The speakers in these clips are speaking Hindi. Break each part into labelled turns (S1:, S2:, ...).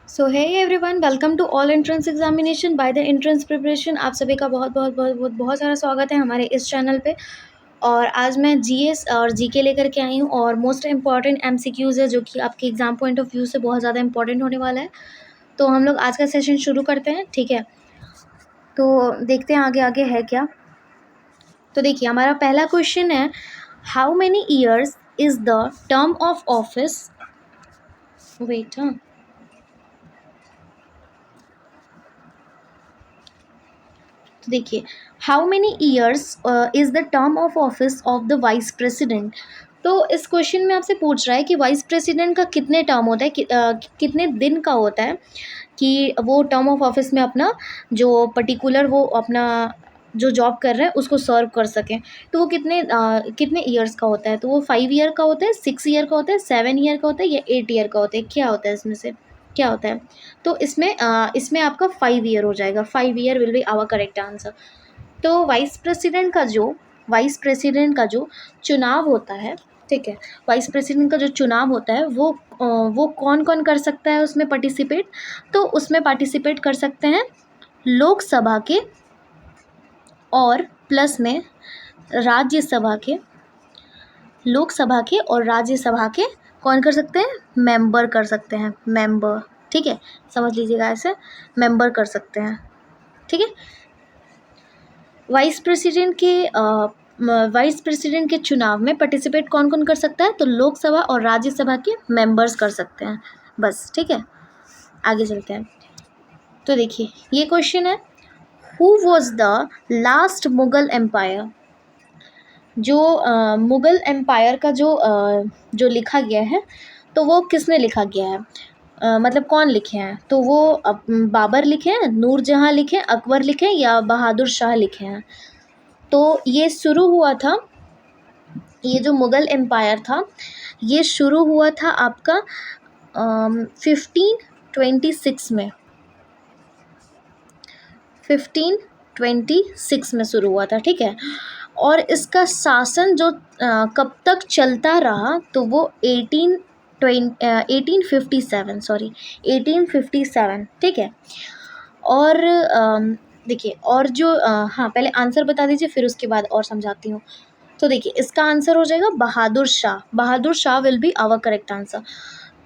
S1: So hi everyone, welcome to all entrance examination by the entrance preparation. आप सभी का बहुत बहुत बहुत बहुत बहुत सारा स्वागत है हमारे इस चैनल पे। और आज मैं जीएस और जीके लेकर के आई हूँ और मोस्ट इंपॉर्टेंट एमसीक्यूज़ है जो कि आपके एग्जाम पॉइंट ऑफ व्यू से बहुत ज़्यादा इंपॉर्टेंट होने वाला है। तो हम लोग आज का सेशन शुरू करते हैं, ठीक है। तो देखते हैं आगे आगे है क्या। तो देखिए, हमारा पहला क्वेश्चन है, how many years is the term of office, wait, हाँ, तो देखिए, how many years is the term of office of the vice president. तो इस क्वेश्चन में आपसे पूछ रहा है कि वाइस प्रेसिडेंट का कितने टर्म होता है, कितने दिन का होता है कि वो टर्म ऑफ ऑफिस में अपना जो पर्टिकुलर वो अपना जो जॉब कर रहे हैं उसको सर्व कर सकें। तो वो कितने ईयर्स का होता है। तो वो 5 ईयर का होता है, 6 ईयर का होता है, 7 ईयर का होता है या 8 ईयर का होता है, क्या होता है इसमें से, क्या होता है। तो इसमें आपका 5 ईयर हो जाएगा। 5 year will be our correct answer. तो वाइस प्रेसिडेंट का जो चुनाव होता है, ठीक है, वाइस प्रेसिडेंट का जो चुनाव होता है वो कौन कौन कर सकता है उसमें पार्टिसिपेट। तो उसमें पार्टिसिपेट कर सकते हैं लोकसभा के और प्लस में राज्यसभा के, लोकसभा के और राज्यसभा के कौन कर सकते हैं, मेंबर कर सकते हैं, मेंबर, ठीक है, समझ लीजिएगा, ऐसे मेंबर कर सकते हैं, ठीक है। वाइस प्रेसिडेंट के चुनाव में पार्टिसिपेट कौन कौन कर सकता है, तो लोकसभा और राज्यसभा के मेंबर्स कर सकते हैं, बस, ठीक है। आगे चलते हैं। तो देखिए, ये क्वेश्चन है, who was the last Mughal empire. जो मुगल एम्पायर का जो लिखा गया है, तो वो किसने लिखा गया है, मतलब कौन लिखे हैं। तो वो बाबर लिखे हैं, नूरजहाँ लिखे हैं, अकबर लिखे हैं या बहादुर शाह लिखे हैं। तो ये शुरू हुआ था, ये जो मुग़ल एम्पायर था ये शुरू हुआ था आपका 1526 में, 1526 में शुरू हुआ था, ठीक है। और इसका शासन जो कब तक चलता रहा, तो वो 1857, ठीक है। और देखिए, और जो हाँ, पहले आंसर बता दीजिए फिर उसके बाद और समझाती हूँ। तो देखिए, इसका आंसर हो जाएगा Bahadur Shah. Bahadur Shah will be our correct answer.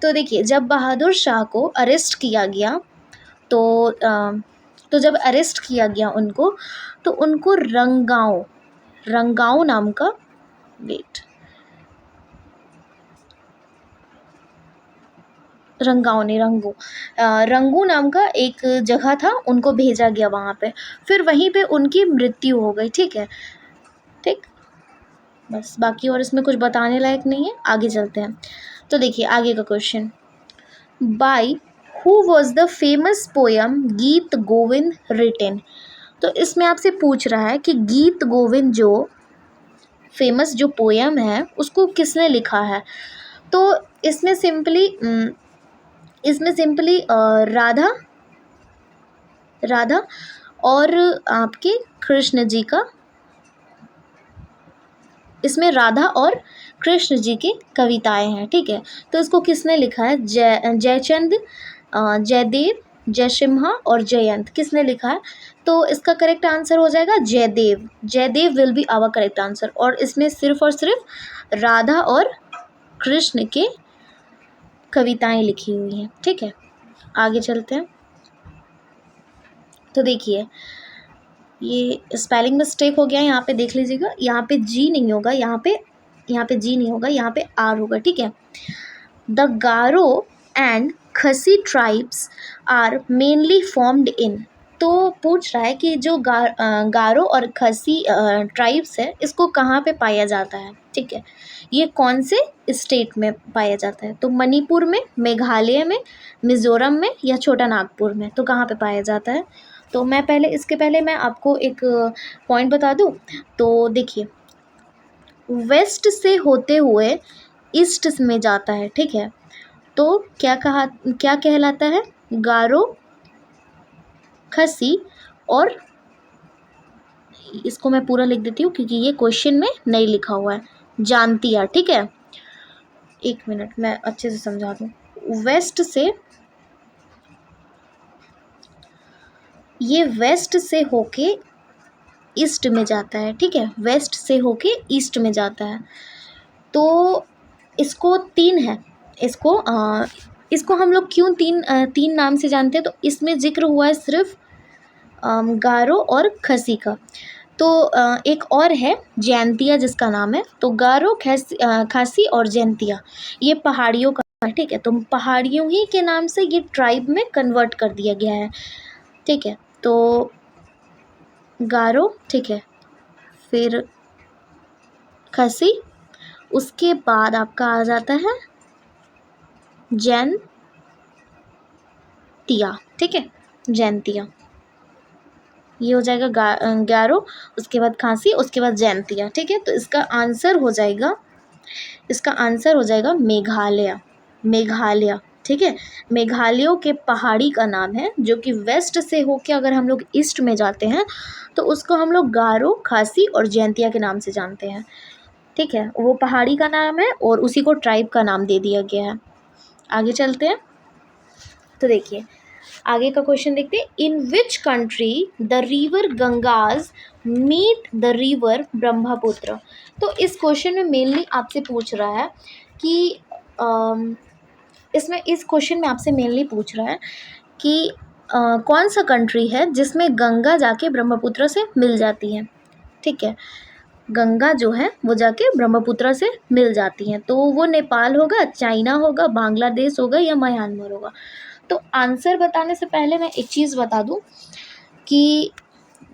S1: तो देखिए, जब बहादुर शाह को अरेस्ट किया गया, तो जब अरेस्ट किया गया उनको, तो उनको रंगाओं नाम का, वेट, रंगाओं नहीं, रंगू नाम का एक जगह था, उनको भेजा गया वहाँ पे। फिर वहीं पे उनकी मृत्यु हो गई, ठीक है, ठीक, बस, बाकी और इसमें कुछ बताने लायक नहीं है। आगे चलते हैं। तो देखिए, आगे का question, by who was the famous poem गीत गोविंद रिटेन। तो इसमें आपसे पूछ रहा है कि गीत गोविंद जो फेमस जो पोयम है उसको किसने लिखा है। तो इसमें सिंपली राधा और आपके कृष्ण जी का, इसमें राधा और कृष्ण जी की कविताएं हैं, ठीक है। तो इसको किसने लिखा है, जयचंद, जयदेव, जयसिम्हा और जयंत, किसने लिखा है। तो इसका करेक्ट आंसर हो जाएगा Jaydev. Jaydev will be our correct answer. और इसमें सिर्फ और सिर्फ राधा और कृष्ण के कविताएं लिखी हुई हैं, ठीक है। आगे चलते हैं। तो देखिए, ये स्पेलिंग मिस्टेक हो गया, यहाँ पे देख लीजिएगा, यहाँ पे जी नहीं होगा, यहाँ पे जी नहीं होगा, यहाँ पे आर होगा, ठीक है। The Garo and Khasi tribes are mainly formed in. तो पूछ रहा है कि जो गारो और खसी ट्राइब्स है, इसको कहाँ पे पाया जाता है, ठीक है। ये कौन से स्टेट में पाया जाता है, तो मणिपुर में, मेघालय में, मिज़ोरम में या छोटा नागपुर में, तो कहाँ पे पाया जाता है। तो इसके पहले मैं आपको एक पॉइंट बता दूं। तो देखिए, वेस्ट से होते हुए ईस्ट में जाता है, ठीक है। तो क्या कहलाता है, गारो, खसी और, इसको मैं पूरा लिख देती हूँ क्योंकि ये क्वेश्चन में नहीं लिखा हुआ है, जानतिया, ठीक है। एक मिनट, मैं अच्छे से समझा दूँ। वेस्ट से ये वेस्ट से होके ईस्ट में जाता है, ठीक है, वेस्ट से होके ईस्ट में जाता है। तो इसको तीन है, इसको हम लोग क्यों तीन नाम से जानते हैं, तो इसमें जिक्र हुआ है सिर्फ गारो और खसी का। तो एक और है जैंतिया जिसका नाम है। तो गारो, खासी और जैंतिया ये पहाड़ियों का है, ठीक है। तो पहाड़ियों ही के नाम से ये ट्राइब में कन्वर्ट कर दिया गया है, ठीक है। तो गारो, ठीक है, फिर खसी, उसके बाद आपका आ जाता है जैंतिया, ठीक है, जैंतिया। ये हो जाएगा गारो, उसके बाद खांसी, उसके बाद जैंतिया, ठीक है। तो इसका आंसर हो जाएगा मेघालय, मेघालय, ठीक है। मेघालयों के पहाड़ी का नाम है, जो कि वेस्ट से होके अगर हम लोग ईस्ट में जाते हैं तो उसको हम लोग गारो, खासी और जैंतिया के नाम से जानते हैं, ठीक है। वो पहाड़ी का नाम है और उसी को ट्राइब का नाम दे दिया गया है। आगे चलते हैं, तो देखिए आगे का क्वेश्चन देखते हैं। In which country the river Ganges meet the river Brahmaputra. तो इस क्वेश्चन में मेनली आपसे पूछ रहा है कि इस क्वेश्चन में आपसे मेनली पूछ रहा है कि कौन सा कंट्री है जिसमें गंगा जाके ब्रह्मपुत्र से मिल जाती है, ठीक है। गंगा जो है वो जाके ब्रह्मपुत्र से मिल जाती हैं, तो वो नेपाल होगा, चाइना होगा, बांग्लादेश होगा या म्यांमार होगा। तो आंसर बताने से पहले मैं एक चीज़ बता दूं कि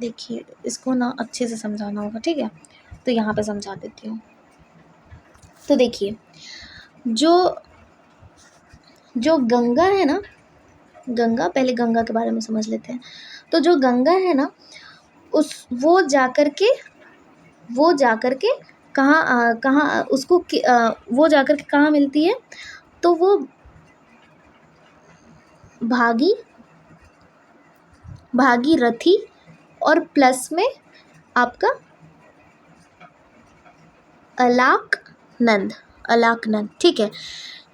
S1: देखिए इसको ना अच्छे से समझाना होगा, ठीक है। तो यहाँ पे समझा देती हूँ। तो देखिए जो गंगा है ना, पहले गंगा के बारे में समझ लेते हैं। तो जो गंगा है ना, वो जाकर के कहाँ मिलती है, तो वो भागीरथी और प्लस में आपका अलकनंदा, ठीक है।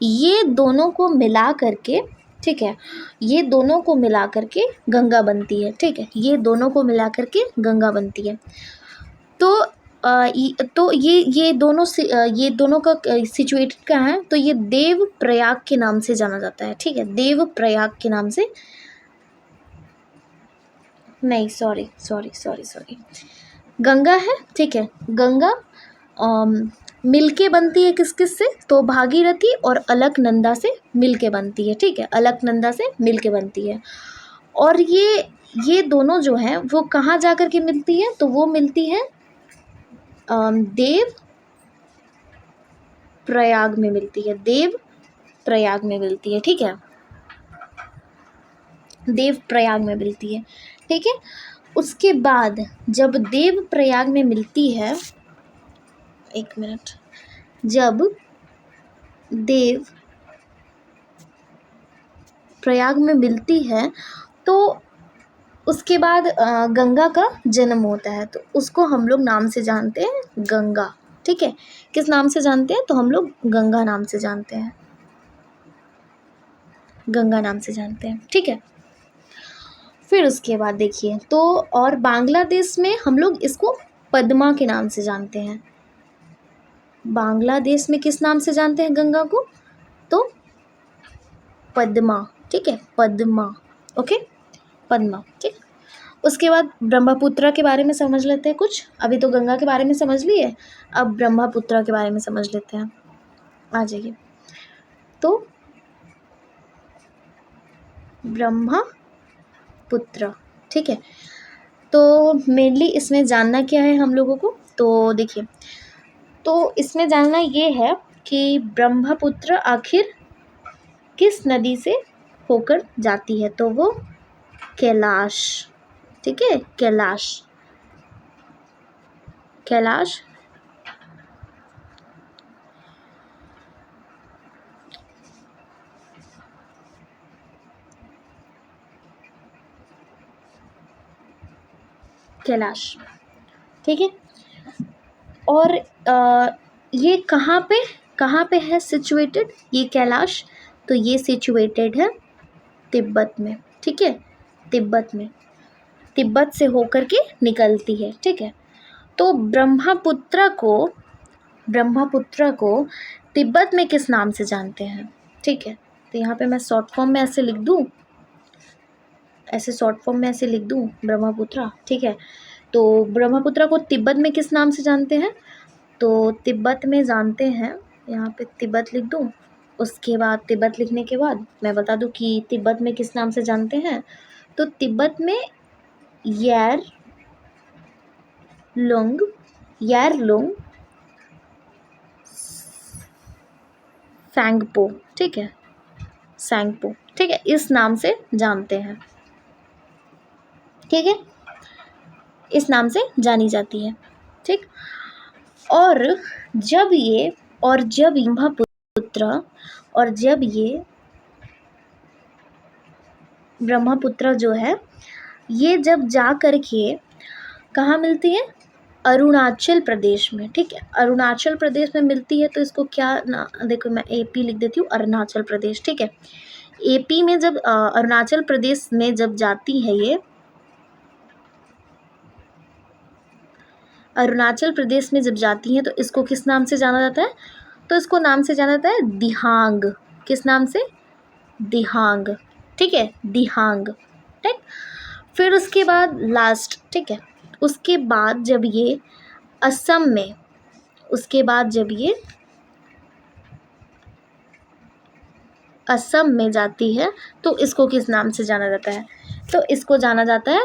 S1: ये दोनों को मिला करके, ठीक है, ये दोनों को मिला करके गंगा बनती है, ठीक है। ये दोनों को मिला करके गंगा बनती है। तो ये दोनों का सिचुएटेड कहाँ है, तो ये देव प्रयाग के नाम से जाना जाता है, ठीक है। देव प्रयाग के नाम से, नहीं सॉरी, गंगा है, ठीक है। गंगा मिलके बनती है किस किस से, तो भागीरथी और अलकनंदा से मिलके बनती है, ठीक है। अलकनंदा से मिलके बनती है। और ये दोनों जो हैं वो कहाँ जाकर के मिलती है, तो वो मिलती है देव प्रयाग में मिलती है, देव प्रयाग में मिलती है, ठीक है। देव प्रयाग में मिलती है, ठीक है। उसके बाद जब देव प्रयाग में मिलती है, एक मिनट, जब देव प्रयाग में मिलती है तो उसके बाद गंगा का जन्म होता है, तो उसको हम लोग नाम से जानते हैं गंगा, ठीक है। किस नाम से जानते हैं, तो हम लोग गंगा नाम से जानते हैं, गंगा नाम से जानते हैं, ठीक है। फिर उसके बाद देखिए, तो और बांग्लादेश में हम लोग इसको पद्मा के नाम से जानते हैं। बांग्लादेश में किस नाम से जानते हैं गंगा को, तो पद्मा, ठीक है, पद्मा, ओके, पद्मा, ठीक। उसके बाद ब्रह्मपुत्र के बारे में समझ लेते हैं कुछ। अभी तो गंगा के बारे में समझ लिए, अब ब्रह्मपुत्र के बारे में समझ लेते हैं। आ जाइए, तो ब्रह्मपुत्र, ठीक है। तो मेनली इसमें जानना क्या है हम लोगों को, तो देखिए, तो इसमें जानना ये है कि ब्रह्मपुत्र आखिर किस नदी से होकर जाती है, तो वो कैलाश, ठीक है, कैलाश, कैलाश, कैलाश, ठीक है। और ये कहाँ पे है सिचुएटेड, ये कैलाश, तो ये सिचुएटेड है तिब्बत में, ठीक है, तिब्बत में। तिब्बत से होकर के निकलती है, ठीक है। तो ब्रह्मपुत्र को तिब्बत में किस नाम से जानते हैं, ठीक है। तो यहाँ पे मैं शॉर्ट फॉर्म में ऐसे लिख दूँ, ब्रह्मपुत्र, ठीक है। तो ब्रह्मपुत्र को तिब्बत में किस नाम से जानते हैं, तो तिब्बत में जानते हैं, यहाँ पे तिब्बत लिख दूँ। उसके बाद तिब्बत लिखने के बाद मैं बता दूँ कि तिब्बत में किस नाम से जानते हैं। तो तिब्बत में यारलुंग सैंगपो, ठीक है, ठीक है, इस नाम से जानते हैं, ठीक है, इस नाम से जानी जाती है, ठीक। और जब ब्रह्मपुत्र जो है ये जब जा कर के कहाँ मिलती है, अरुणाचल प्रदेश में, ठीक है, अरुणाचल प्रदेश में मिलती है। तो इसको क्या ना, देखो मैं एपी लिख देती हूँ, अरुणाचल प्रदेश, ठीक है। एपी में जब अरुणाचल प्रदेश में जब जाती है, ये अरुणाचल प्रदेश में जब जाती हैं तो इसको किस नाम से जाना जाता है, तो इसको नाम से जाना जाता है दिहांग। किस नाम से, दिहांग, ठीक है, दिहांग, ठीक। फिर उसके बाद लास्ट, ठीक है, उसके बाद जब ये असम में, असम में जाती है तो इसको किस नाम से जाना जाता है, तो इसको जाना जाता है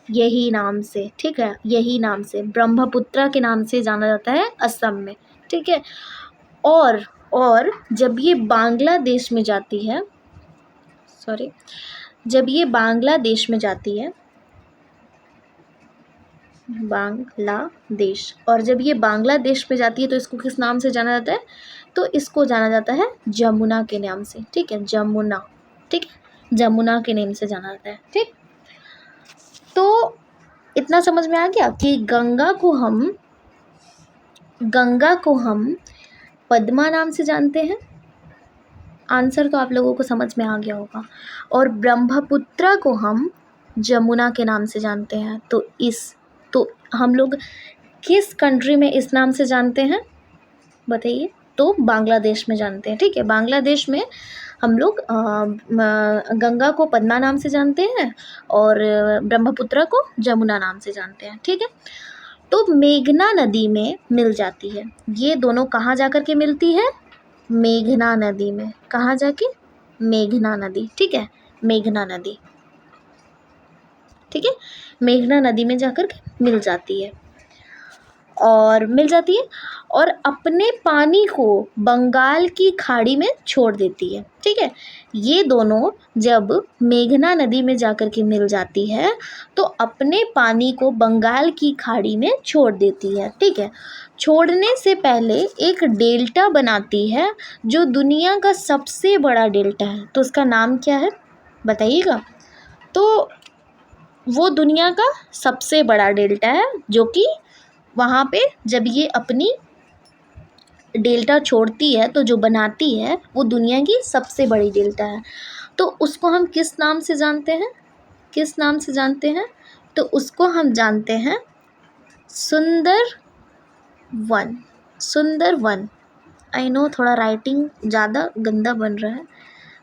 S1: यही नाम से, ठीक है, यही नाम से ब्रह्मपुत्र के नाम से जाना जाता है असम में, ठीक है। और जब ये बांग्लादेश में जाती है, जब ये बांग्लादेश में जाती है, बांग्लादेश, और जब ये बांग्लादेश में जाती है तो इसको किस नाम से जाना जाता है, तो इसको जाना जाता है जमुना के नाम से, ठीक है, जमुना, ठीक है, जमुना के नाम से जाना जाता है, ठीक। तो इतना समझ में आ गया कि गंगा को हम पद्मा नाम से जानते हैं। आंसर तो आप लोगों को समझ में आ गया होगा। और ब्रह्मपुत्र को हम जमुना के नाम से जानते हैं। तो हम लोग किस कंट्री में इस नाम से जानते हैं बताइए, तो बांग्लादेश में जानते हैं, ठीक है। बांग्लादेश में हम लोग गंगा को पद्मा नाम से जानते हैं और ब्रह्मपुत्र को जमुना नाम से जानते हैं, ठीक है। तो मेघना नदी में मिल जाती है, ये दोनों कहाँ जाकर के मिलती है, मेघना नदी में, कहाँ जाके, मेघना नदी, ठीक है, मेघना नदी, ठीक है, मेघना नदी में जाकर के मिल जाती है और अपने पानी को बंगाल की खाड़ी में छोड़ देती है, ठीक है। ये दोनों जब मेघना नदी में जाकर के मिल जाती है तो अपने पानी को बंगाल की खाड़ी में छोड़ देती है, ठीक है। छोड़ने से पहले एक डेल्टा बनाती है जो दुनिया का सबसे बड़ा डेल्टा है, तो उसका नाम क्या है बताइएगा। तो वो दुनिया का सबसे बड़ा डेल्टा है जो कि वहाँ पे जब ये अपनी डेल्टा छोड़ती है तो जो बनाती है वो दुनिया की सबसे बड़ी डेल्टा है। तो उसको हम किस नाम से जानते हैं, तो उसको हम जानते हैं सुंदरवन। आई नो थोड़ा राइटिंग ज़्यादा गंदा बन रहा है,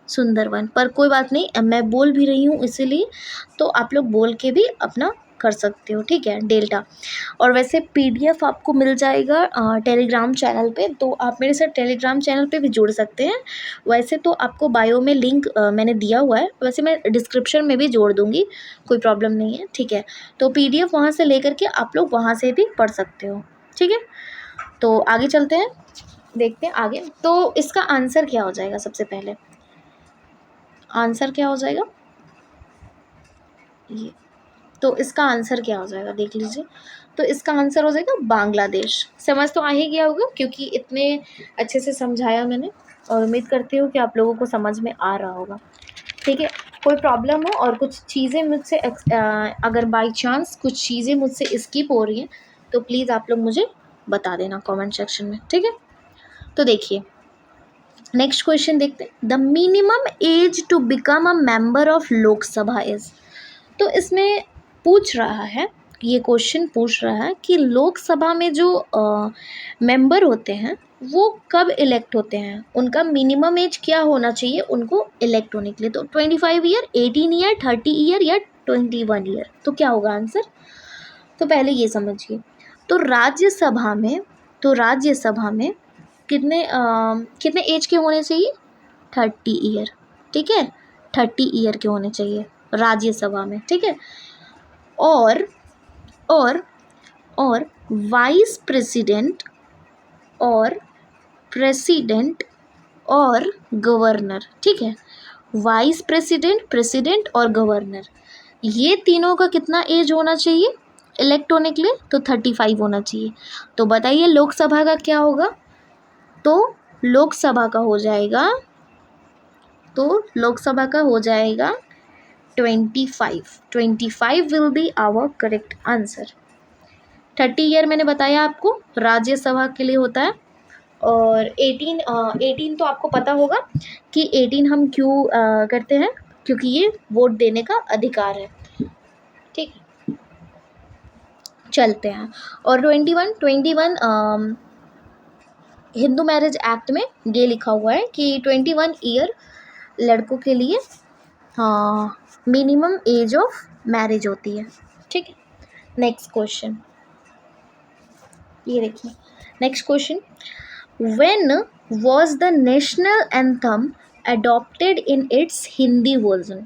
S1: सुंदरवन, पर कोई बात नहीं, मैं बोल भी रही हूँ इसीलिए, तो आप लोग बोल के भी अपना कर सकते हो, ठीक है, डेल्टा। और वैसे पीडीएफ आपको मिल जाएगा टेलीग्राम चैनल पे, तो आप मेरे साथ टेलीग्राम चैनल पे भी जुड़ सकते हैं। वैसे तो आपको बायो में लिंक मैंने दिया हुआ है, वैसे मैं डिस्क्रिप्शन में भी जोड़ दूँगी, कोई प्रॉब्लम नहीं है, ठीक है। तो पीडीएफ वहाँ से लेकर के आप लोग वहाँ से भी पढ़ सकते हो, ठीक है। तो आगे चलते हैं, देखते हैं आगे। तो इसका आंसर क्या हो जाएगा, सबसे पहले आंसर क्या हो जाएगा ये, तो इसका आंसर क्या हो जाएगा देख लीजिए। तो इसका आंसर हो जाएगा बांग्लादेश। समझ तो आ ही गया होगा क्योंकि इतने अच्छे से समझाया मैंने, और उम्मीद करती हूँ कि आप लोगों को समझ में आ रहा होगा, ठीक है। कोई प्रॉब्लम हो और कुछ चीज़ें मुझसे अगर बाई चांस कुछ चीज़ें मुझसे स्किप हो रही हैं तो प्लीज़ आप लोग मुझे बता देना कमेंट सेक्शन में, ठीक है। तो देखिए नेक्स्ट क्वेश्चन देखते हैं। The minimum age to become a member of Lok Sabha is, तो इसमें पूछ रहा है, ये क्वेश्चन पूछ रहा है कि लोकसभा में जो मेंबर होते हैं वो कब इलेक्ट होते हैं, उनका मिनिमम एज क्या होना चाहिए उनको इलेक्ट होने के लिए। तो 25 ईयर, 18 ईयर, 30 ईयर या 21 ईयर, तो क्या होगा आंसर। तो पहले ये समझिए, तो राज्यसभा में कितने एज के होने चाहिए, 30 ईयर, ठीक है, 30 ईयर के होने चाहिए राज्यसभा में, ठीक है। और और और वाइस प्रेसिडेंट और प्रेसिडेंट और गवर्नर, ठीक है, वाइस प्रेसिडेंट, प्रेसिडेंट और गवर्नर, ये तीनों का कितना एज होना चाहिए इलेक्ट होने के लिए, तो 35 होना चाहिए। तो बताइए लोकसभा का क्या होगा, तो लोकसभा का हो जाएगा 25 will be our correct answer. 30 year मैंने बताया आपको राज्यसभा के लिए होता है, और 18 तो आपको पता होगा कि 18 हम क्यों करते हैं, क्योंकि ये वोट देने का अधिकार है, ठीक है। चलते हैं, और 21 हिंदू मैरिज एक्ट में ये लिखा हुआ है कि 21 ईयर लड़कों के लिए मिनिमम एज ऑफ मैरिज होती है, ठीक है। नेक्स्ट क्वेश्चन, ये देखिए next question, when was the national anthem adopted in its Hindi version.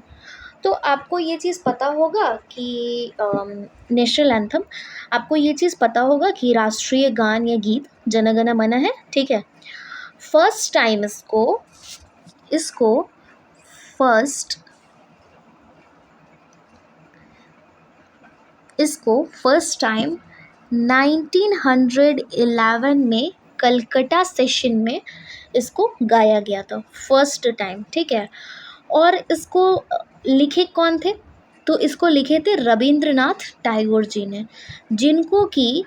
S1: तो आपको ये चीज़ पता होगा कि नेशनल एंथम, आपको ये चीज़ पता होगा कि राष्ट्रीय गान या गीत जन गण मन है, ठीक है। फर्स्ट टाइम इसको फर्स्ट टाइम 1911 में कलकत्ता सेशन में इसको गाया गया था, फर्स्ट टाइम, ठीक है। और इसको लिखे कौन थे, तो इसको लिखे थे रविंद्रनाथ टैगोर जी ने, जिनको कि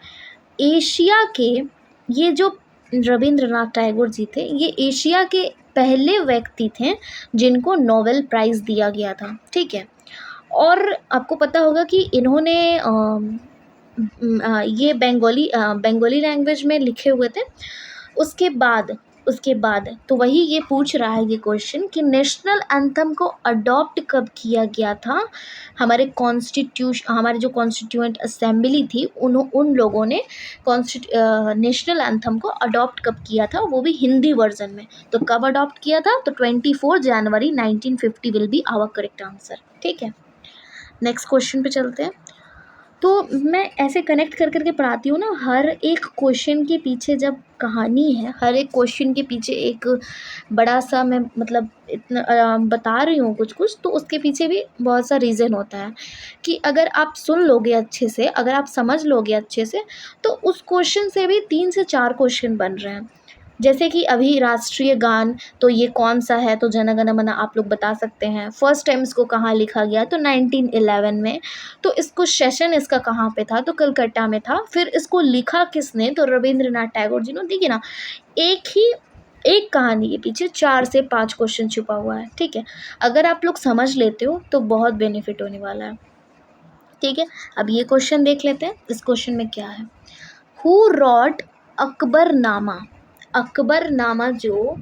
S1: एशिया के, ये जो रविंद्रनाथ टैगोर जी थे ये एशिया के पहले व्यक्ति थे जिनको नोबेल प्राइज़ दिया गया था, ठीक है। और आपको पता होगा कि इन्होंने ये बंगाली लैंग्वेज में लिखे हुए थे। उसके बाद तो वही ये पूछ रहा है ये क्वेश्चन कि नेशनल एंथम को अडॉप्ट कब किया गया था, हमारे जो कॉन्स्टिट्यूएंट असेंबली थी उन लोगों ने नेशनल एंथम को अडॉप्ट कब किया था, वो भी हिंदी वर्जन में। तो कब अडॉप्ट किया था, तो 24 जनवरी 1950 will be our correct answer, ठीक है। नेक्स्ट क्वेश्चन पे चलते हैं। तो मैं ऐसे कनेक्ट कर करके पढ़ाती हूँ ना, हर एक क्वेश्चन के पीछे जब कहानी है, हर एक क्वेश्चन के पीछे एक बड़ा सा, मैं मतलब इतना बता रही हूँ कुछ कुछ, तो उसके पीछे भी बहुत सा रीज़न होता है कि अगर आप सुन लोगे अच्छे से, अगर आप समझ लोगे अच्छे से, तो उस क्वेश्चन से भी 3 से 4 क्वेश्चन बन रहे हैं। जैसे कि अभी राष्ट्रीय गान तो ये कौन सा है, तो जन गण मन आप लोग बता सकते हैं। फर्स्ट टाइम इसको कहाँ लिखा गया, तो 1911 में। तो इसको सेशन इसका कहाँ पे था, तो कलकत्ता में था। फिर इसको लिखा किसने, तो रविंद्रनाथ टैगोर जी ने। देखिए ना, एक कहानी के पीछे 4 से 5 क्वेश्चन छुपा हुआ है, ठीक है। अगर आप लोग समझ लेते हो तो बहुत बेनिफिट होने वाला है, ठीक है। अब ये क्वेश्चन देख लेते हैं, इस क्वेश्चन में क्या है। हु रॉट अकबरनामा, अकबरनामा जो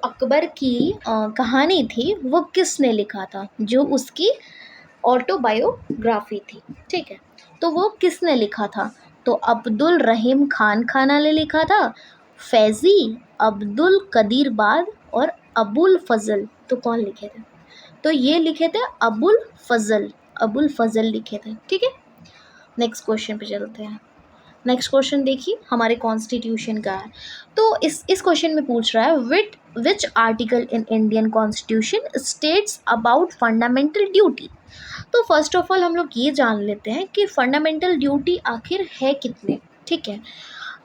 S1: अकबर की कहानी थी वो किसने लिखा था, जो उसकी ऑटोबायोग्राफी थी, ठीक है। तो वो किसने लिखा था, तो अब्दुल रहीम खान ने लिखा था, फैज़ी, अब्दुल कदीर बाद और अबुल फजल। तो कौन लिखे थे, तो ये लिखे थे अबुल फजल लिखे थे, ठीक है। नेक्स्ट क्वेश्चन पे चलते हैं। नेक्स्ट क्वेश्चन देखिए, हमारे कॉन्स्टिट्यूशन का है। तो इस क्वेश्चन में पूछ रहा है, which article in Indian constitution states about fundamental duty. तो फर्स्ट ऑफ ऑल हम लोग ये जान लेते हैं कि फंडामेंटल ड्यूटी आखिर है कितने, ठीक है।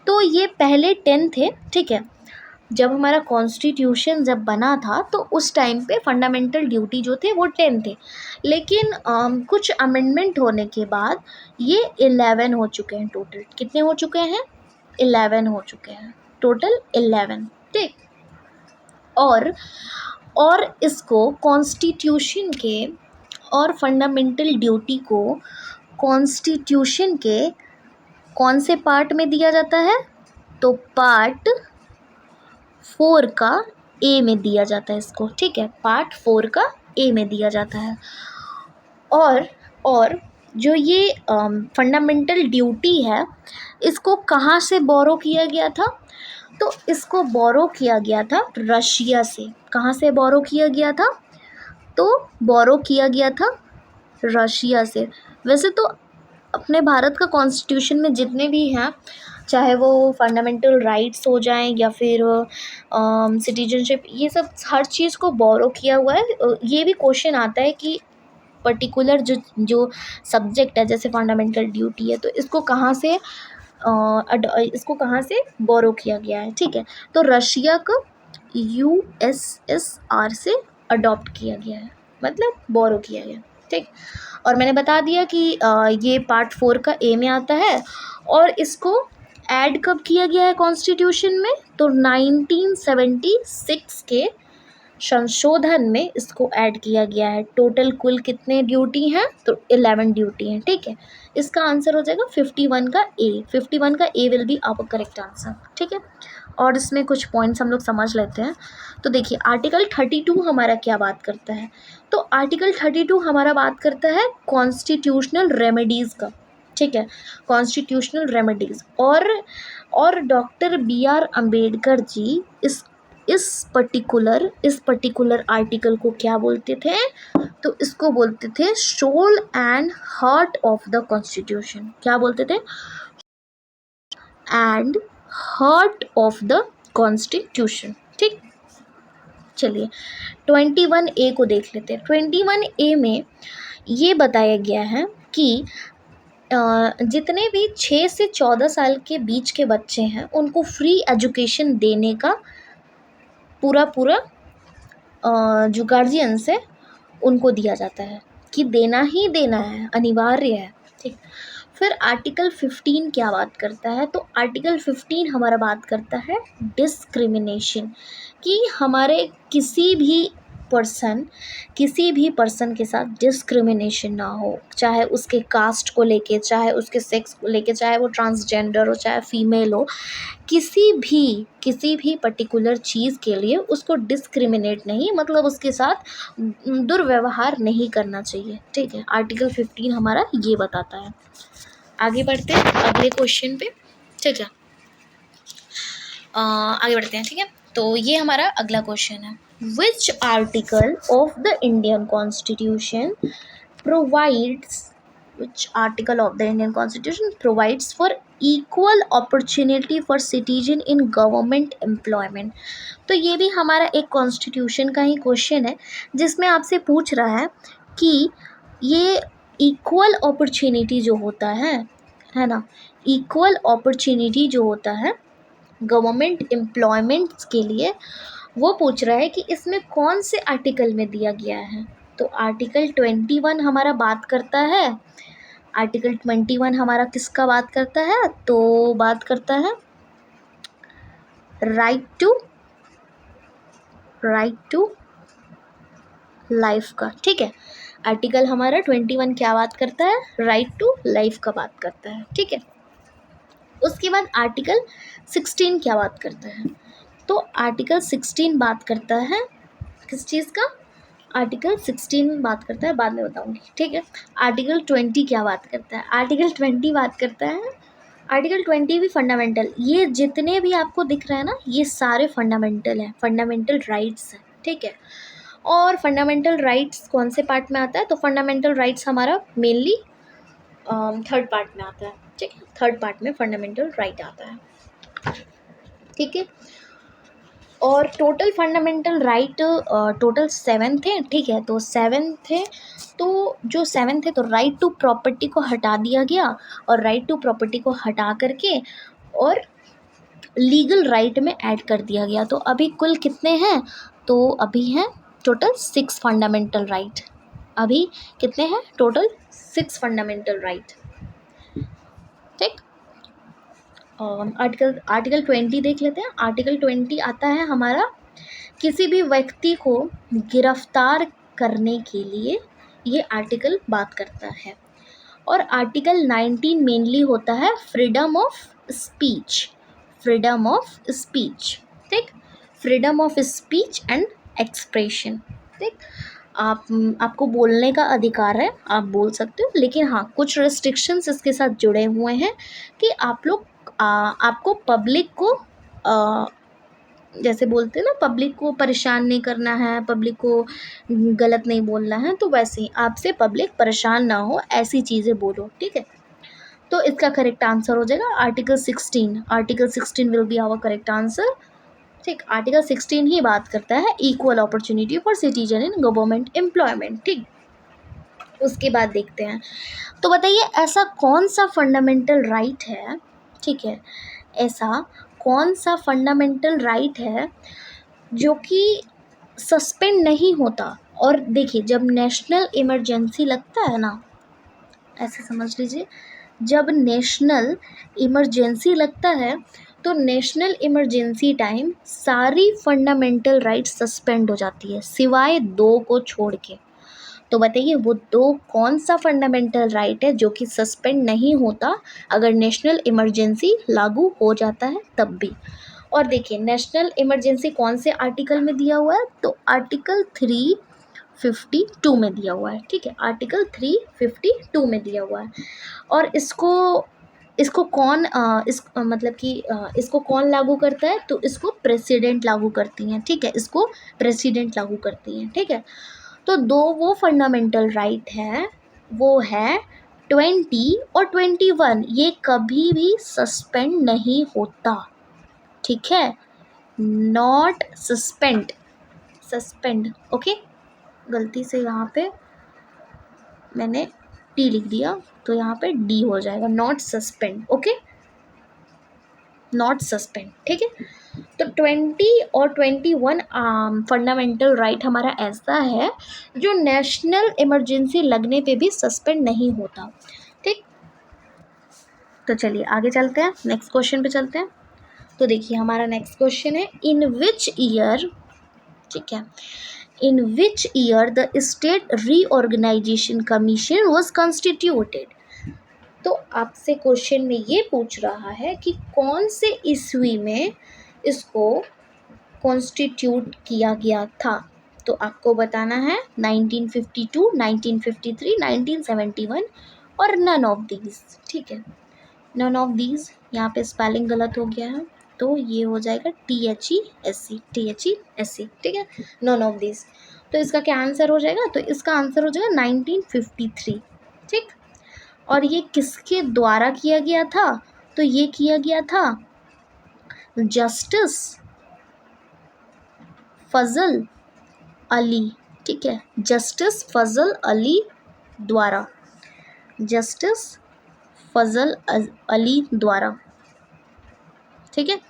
S1: तो ये पहले 10 थे, ठीक है। जब हमारा कॉन्स्टिट्यूशन जब बना था तो उस टाइम पे फंडामेंटल ड्यूटी जो थे वो 10 थे, लेकिन कुछ अमेंडमेंट होने के बाद ये 11 हो चुके हैं। टोटल कितने हो चुके हैं, 11 हो चुके हैं, टोटल 11, ठीक। और इसको कॉन्स्टिट्यूशन के और फंडामेंटल ड्यूटी को कॉन्स्टिट्यूशन के कौन से पार्ट में दिया जाता है? तो पार्ट 4 का ए में दिया जाता है इसको, ठीक है, पार्ट 4 का ए में दिया जाता है। और जो ये फंडामेंटल ड्यूटी है, इसको कहाँ से बोरो किया गया था? तो इसको बोरो किया गया था रशिया से। कहाँ से बोरो किया गया था? तो बोरो किया गया था रशिया से। वैसे तो अपने भारत का कॉन्स्टिट्यूशन में जितने भी हैं, चाहे वो फंडामेंटल राइट्स हो जाएं या फिर सिटीजनशिप, ये सब हर चीज़ को बोरो किया हुआ है। ये भी क्वेश्चन आता है कि पर्टिकुलर जो सब्जेक्ट है, जैसे फंडामेंटल ड्यूटी है, तो इसको कहाँ से बोरो किया गया है, ठीक है। तो रशिया को USSR से अडॉप्ट किया गया है, मतलब बोरो किया गया, ठीक। और मैंने बता दिया कि ये पार्ट 4 का ए में आता है। और इसको ऐड कब किया गया है कॉन्स्टिट्यूशन में? तो 1976 के संशोधन में इसको ऐड किया गया है। टोटल कुल कितने ड्यूटी हैं? तो 11 ड्यूटी हैं, ठीक है। इसका आंसर हो जाएगा 51 का ए। 51 का A will be our correct answer, ठीक है। और इसमें कुछ पॉइंट्स हम लोग समझ लेते हैं। तो देखिए, आर्टिकल 32 हमारा क्या बात करता है? तो आर्टिकल 32 हमारा बात करता है कॉन्स्टिट्यूशनल रेमेडीज़ का, ठीक है, कॉन्स्टिट्यूशनल रेमेडीज़। और डॉक्टर BR अम्बेडकर जी इस पर्टिकुलर आर्टिकल को क्या बोलते थे? तो इसको बोलते थे soul and heart of the constitution. क्या बोलते थे? And heart of the constitution, ठीक। चलिए 21A को देख लेते हैं। 21A में ये बताया गया है कि जितने भी 6 से 14 साल के बीच के बच्चे हैं, उनको फ्री एजुकेशन देने का पूरा जो गार्जियंस है उनको दिया जाता है कि देना ही देना है, अनिवार्य है, ठीक। फिर आर्टिकल 15 क्या बात करता है? तो आर्टिकल 15 हमारा बात करता है डिस्क्रिमिनेशन, कि हमारे किसी भी पर्सन के साथ डिस्क्रिमिनेशन ना हो, चाहे उसके कास्ट को लेके, चाहे उसके सेक्स को लेके, चाहे वो ट्रांसजेंडर हो, चाहे फीमेल हो, किसी भी पर्टिकुलर चीज़ के लिए उसको डिस्क्रिमिनेट नहीं, मतलब उसके साथ दुर्व्यवहार नहीं करना चाहिए, ठीक है। आर्टिकल 15 हमारा ये बताता है। आगे बढ़ते हैं अगले क्वेश्चन पे, ठीक है। आगे बढ़ते हैं, ठीक है। तो ये हमारा अगला क्वेश्चन है। Which article of the Indian constitution provides for equal opportunity for citizen in government employment? तो ये भी हमारा एक कॉन्स्टिट्यूशन का ही क्वेश्चन है, जिसमें आपसे पूछ रहा है कि ये इक्वल अपॉर्चुनिटी जो होता है ना, इक्वल अपॉर्चुनिटी जो होता है गवर्नमेंट एम्प्लॉयमेंट्स के लिए, वो पूछ रहा है कि इसमें कौन से आर्टिकल में दिया गया है। तो आर्टिकल 21 हमारा बात करता है। आर्टिकल 21 हमारा किसका बात करता है? तो बात करता है राइट टू लाइफ का, ठीक है। आर्टिकल हमारा 21 क्या बात करता है? राइट टू लाइफ का बात करता है, ठीक है। उसके बाद आर्टिकल 16 क्या बात करता है? तो आर्टिकल 16 बात करता है किस चीज़ का? आर्टिकल 16 बात करता है, बाद में बताऊंगी, ठीक है। आर्टिकल 20 क्या बात करता है? आर्टिकल 20 बात करता है, आर्टिकल 20 भी फंडामेंटल, ये जितने भी आपको दिख रहा है ना, ये सारे फंडामेंटल हैं, फंडामेंटल राइट्स हैं, ठीक है। और फंडामेंटल राइट्स कौन से पार्ट में आता है? तो फंडामेंटल राइट्स हमारा मेनली 3rd पार्ट में आता है, ठीक है। 3rd पार्ट में फंडामेंटल राइट आता है, ठीक है। और टोटल फंडामेंटल राइट टोटल 7 थे, ठीक है। तो 7 थे, तो जो 7 थे, तो राइट टू प्रॉपर्टी को हटा दिया गया, और राइट टू प्रॉपर्टी को हटा करके और लीगल राइट में ऐड कर दिया गया। तो अभी कुल कितने हैं? तो अभी हैं टोटल 6 फंडामेंटल राइट। अभी कितने हैं? टोटल 6 फंडामेंटल राइट, ठीक। आर्टिकल 20 देख लेते हैं। आर्टिकल 20 आता है हमारा, किसी भी व्यक्ति को गिरफ्तार करने के लिए ये आर्टिकल बात करता है। और आर्टिकल 19 मेनली होता है freedom of speech, freedom of speech, ठीक, freedom of speech and expression, ठीक। आप आपको बोलने का अधिकार है, आप बोल सकते हो, लेकिन हाँ कुछ रेस्ट्रिक्शंस इसके साथ जुड़े हुए हैं कि आप लोग आपको पब्लिक को जैसे बोलते हैं ना, पब्लिक को परेशान नहीं करना है, पब्लिक को गलत नहीं बोलना है, तो वैसे ही आपसे पब्लिक परेशान ना हो ऐसी चीज़ें बोलो, ठीक है। तो इसका करेक्ट आंसर हो जाएगा article 16, article 16 will be our correct answer, ठीक। आर्टिकल 16 ही बात करता है equal opportunity for citizen in government employment, ठीक। उसके बाद देखते हैं, तो बताइए ऐसा कौन सा फंडामेंटल राइट है, ठीक है, ऐसा कौन सा फंडामेंटल राइट है जो कि सस्पेंड नहीं होता। और देखिए जब नेशनल इमरजेंसी लगता है ना, ऐसे समझ लीजिए, जब नेशनल इमरजेंसी लगता है तो नेशनल इमरजेंसी टाइम सारी फंडामेंटल राइट्स सस्पेंड हो जाती है सिवाय दो को छोड़ के। तो बताइए वो दो कौन सा फंडामेंटल राइट है जो कि सस्पेंड नहीं होता अगर नेशनल इमरजेंसी लागू हो जाता है तब भी। और देखिए नेशनल इमरजेंसी कौन से आर्टिकल में दिया हुआ है, तो आर्टिकल 352 में दिया हुआ है, ठीक है, आर्टिकल 352 में दिया हुआ है। और इसको इसको कौन मतलब कि इसको कौन लागू करता है, तो इसको प्रेसिडेंट लागू करती हैं, ठीक है, इसको प्रेसिडेंट लागू करती हैं, ठीक है। तो दो वो फंडामेंटल राइट है, वो है 20 और 21, ये कभी भी सस्पेंड नहीं होता, ठीक है, नॉट सस्पेंड, सस्पेंड, ओके। गलती से यहाँ पे मैंने टी लिख दिया तो यहाँ पे डी हो जाएगा, not suspend, okay, not suspend, ठीक है। तो 20 और 21 फंडामेंटल राइट हमारा ऐसा है जो नेशनल इमरजेंसी लगने पे भी सस्पेंड नहीं होता, ठीक। तो चलिए आगे चलते हैं, नेक्स्ट क्वेश्चन पे चलते हैं। तो देखिए हमारा नेक्स्ट क्वेश्चन है, इन विच ईयर, ठीक है, in which year the state reorganisation commission was constituted. तो आपसे क्वेश्चन में ये पूछ रहा है कि कौन से ईस्वी में इसको कॉन्स्टिट्यूट किया गया था। तो आपको बताना है 1952, 1953, 1971 और नन ऑफ दीज, ठीक है, नन ऑफ दीज। यहाँ पे स्पेलिंग गलत हो गया है तो ये हो जाएगा THESC, THESC, ठीक है, नन ऑफ दीज। तो इसका क्या आंसर हो जाएगा, तो इसका आंसर हो जाएगा 1953, ठीक। और ये किसके द्वारा किया गया था, तो ये किया गया था जस्टिस फजल अली, ठीक है, जस्टिस फजल अली द्वारा, जस्टिस फजल अली द्वारा, ठीक है,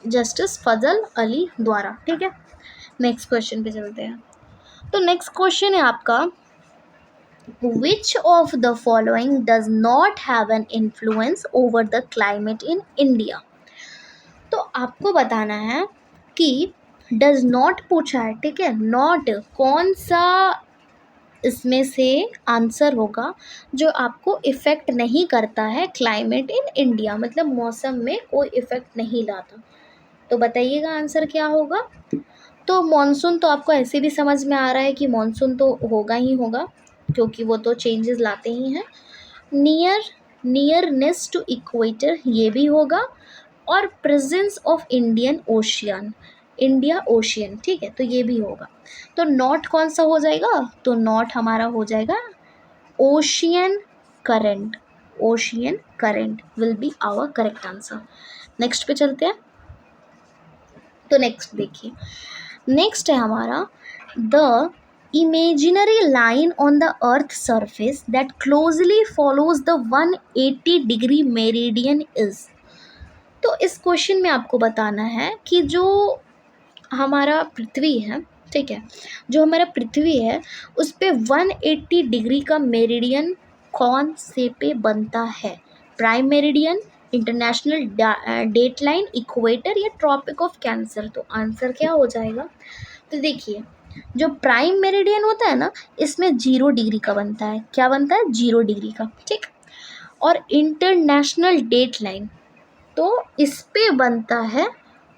S1: जस्टिस फजल अली द्वारा, ठीक है। नेक्स्ट क्वेश्चन पे चलते हैं। तो नेक्स्ट क्वेश्चन है आपका, which of the following does not have an influence over the climate in India। तो आपको बताना है कि डज नॉट पूछा है, ठीक है, नॉट कौन सा इसमें से आंसर होगा जो आपको इफ़ेक्ट नहीं करता है क्लाइमेट इन इंडिया, मतलब मौसम में कोई इफ़ेक्ट नहीं लाता। तो बताइएगा आंसर क्या होगा। तो मॉनसून तो आपको ऐसे भी समझ में आ रहा है कि मॉनसून तो होगा ही होगा क्योंकि वो तो चेंजेस लाते ही हैं। नियरनेस टू इक्वेटर ये भी होगा, और presence of Indian ocean, India ocean, ठीक है, तो ये भी होगा। तो नॉट कौन सा हो जाएगा, तो नॉट हमारा हो जाएगा ocean current, ocean current will be our correct answer. Next पे चलते हैं। तो नेक्स्ट देखिए, नेक्स्ट है हमारा, the imaginary line on the earth surface that closely follows the 180-degree meridian is। तो इस क्वेश्चन में आपको बताना है कि जो हमारा पृथ्वी है, ठीक है, जो हमारा पृथ्वी है उस पे 180 डिग्री का मेरिडियन कौन से पे बनता है, prime meridian, international date line, equator या ट्रॉपिक ऑफ कैंसर। तो आंसर क्या हो जाएगा, तो देखिए जो प्राइम मेरिडियन होता है ना, इसमें 0 डिग्री का बनता है। क्या बनता है? 0 डिग्री का, ठीक। और इंटरनेशनल डेट लाइन, तो इस पे बनता है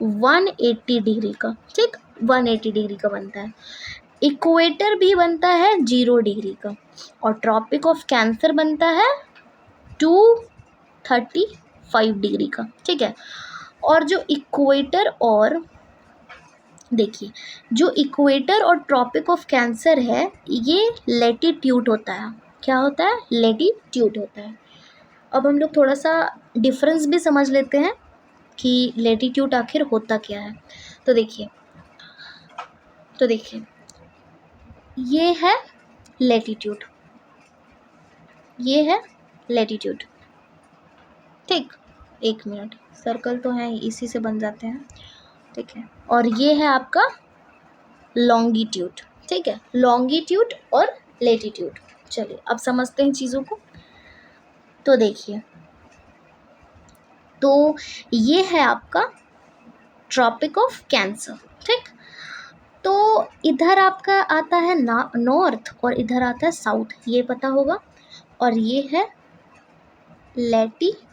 S1: 180 डिग्री का, ठीक, 180 डिग्री का बनता है। इक्वेटर भी बनता है 0 डिग्री का, और ट्रॉपिक ऑफ कैंसर बनता है 235 डिग्री का, ठीक है। और जो इक्वेटर और देखिए, जो इक्वेटर और ट्रॉपिक ऑफ कैंसर है, ये लेटीट्यूड होता है। क्या होता है? लेटीट्यूड होता है। अब हम लोग थोड़ा सा डिफरेंस भी समझ लेते हैं कि लेटीट्यूड आखिर होता क्या है। तो देखिए, ये है लेटीट्यूड, ये है लेटीट्यूड, ठीक। एक मिनट, सर्कल तो है, इसी से बन जाते हैं, ठीक है। और ये है आपका लॉन्गिट्यूड, ठीक है, लॉन्गिट्यूड और लेटीट्यूड। चलिए अब समझते हैं चीज़ों को। तो देखिए, तो ये है आपका ट्रॉपिक ऑफ कैंसर, ठीक। तो इधर आपका आता है नॉर्थ और इधर आता है साउथ, ये पता होगा। और ये है लैटीट्यूड,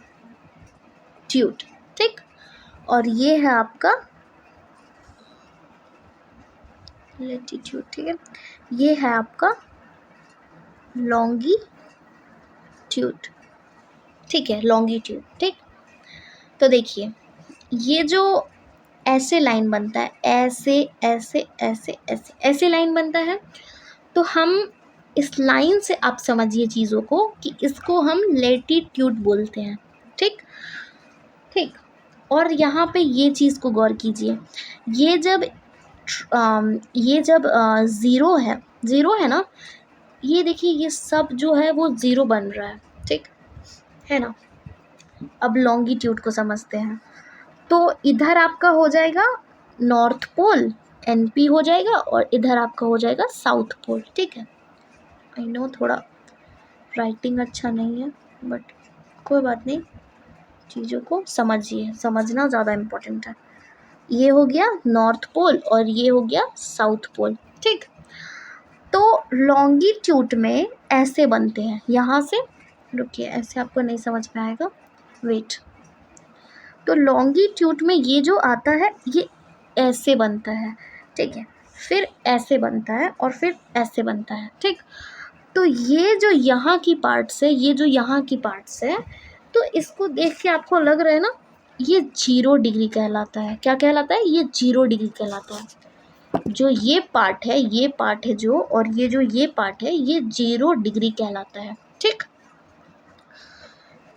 S1: ठीक। और ये है आपका लैटीट्यूड, ठीक है। ये है आपका लॉन्गिट्यूड, ठीक है, लॉन्गिट्यूड, ठीक। तो देखिए, ये जो ऐसे लाइन बनता है, ऐसे ऐसे ऐसे ऐसे ऐसे लाइन बनता है, तो हम इस लाइन से आप समझिए चीज़ों को कि इसको हम लेटीट्यूड बोलते हैं, ठीक, ठीक। और यहाँ पे ये चीज़ को गौर कीजिए, ये जब ज़ीरो है ना, ये देखिए, ये सब जो है वो ज़ीरो बन रहा है, ठीक है ना। अब लॉन्गिट्यूड को समझते हैं। तो इधर आपका हो जाएगा नॉर्थ पोल, एनपी हो जाएगा, और इधर आपका हो जाएगा साउथ पोल, ठीक है। आई नो थोड़ा राइटिंग अच्छा नहीं है, बट कोई बात नहीं, चीज़ों को समझिए, समझना ज़्यादा इम्पोर्टेंट है। ये हो गया नॉर्थ पोल और ये हो गया साउथ पोल, ठीक। तो लॉन्गिट्यूड में ऐसे बनते हैं, यहाँ से, रुकिए, ऐसे आपको नहीं समझ में आएगा, वेट। तो लॉन्गिट्यूड में ये जो आता है, ये ऐसे बनता है, ठीक है, फिर ऐसे बनता है और फिर ऐसे बनता है, ठीक। तो ये जो यहाँ की पार्ट्स है, ये जो यहाँ की पार्ट्स है, तो इसको देख के आपको लग रहा है ना, ये 0 डिग्री कहलाता है। क्या कहलाता है? ये 0 डिग्री कहलाता है। जो ये पार्ट है, ये पार्ट है जो, और ये जो ये पार्ट है, ये 0 डिग्री कहलाता है, ठीक,